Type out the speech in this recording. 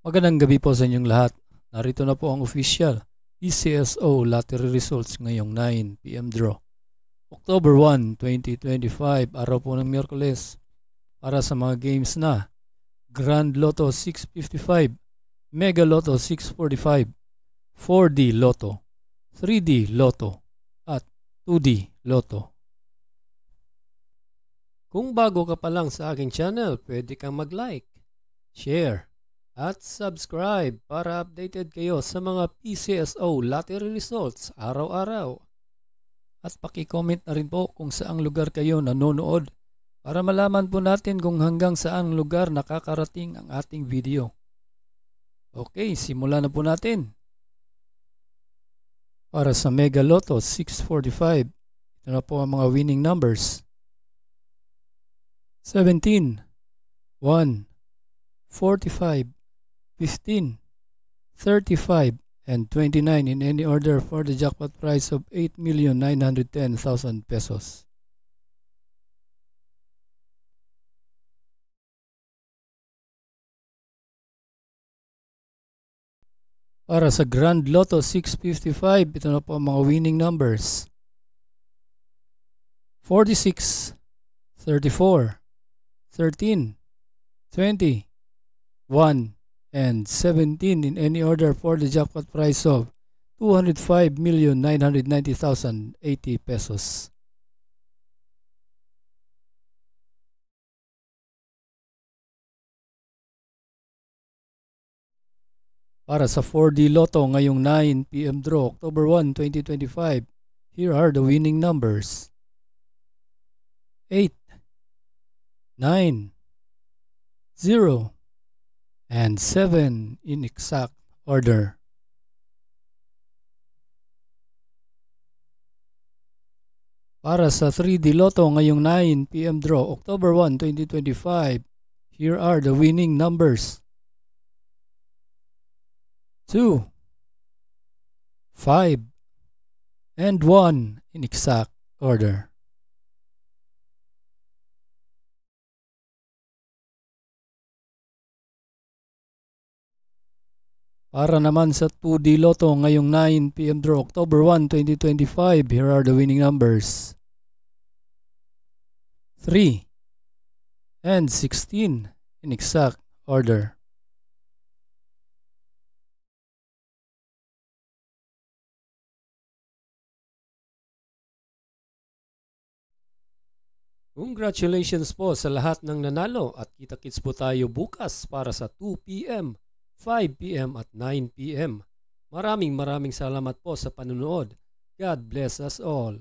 Magandang gabi po sa inyong lahat. Narito na po ang official PCSO lottery results ngayong 9 PM draw. October 1, 2025, araw po ng Miyerkules. Para sa mga games na Grand Lotto 655, Mega Lotto 645, 4D Lotto, 3D Lotto, at 2D Lotto. Kung bago ka pa lang sa aking channel, pwede kang mag-like, share, at subscribe para updated kayo sa mga PCSO lottery results araw-araw. At paki-comment na rin po kung saang lugar kayo nanonood para malaman po natin kung hanggang saang lugar nakakarating ang ating video. Okay, simulan na po natin. Para sa Mega Lotto 645, ito na po ang mga winning numbers. 17, 1, 45, 15, 35, and 29 in any order for the jackpot prize of 8,910,000 pesos. Para sa Grand Lotto 655, ito na po ang mga winning numbers. 46, 34, 13, 20, 1, and 17 in any order for the jackpot prize of 205,990,080 pesos. Para sa 4D Lotto ngayong 9 PM draw, October 1, 2025, here are the winning numbers. 8, 9, 0, and 7 in exact order. Para sa 3D Lotto ngayong 9 PM draw, October 1, 2025, here are the winning numbers. 2, 5, and 1 in exact order. Para naman sa 2D Lotto ngayong 9 PM draw, October 1, 2025, here are the winning numbers. 3 and 16 in exact order. Congratulations po sa lahat ng nanalo at kita-kits po tayo bukas para sa 2 PM, 5 PM at 9 PM. Maraming salamat po sa panunood. God bless us all.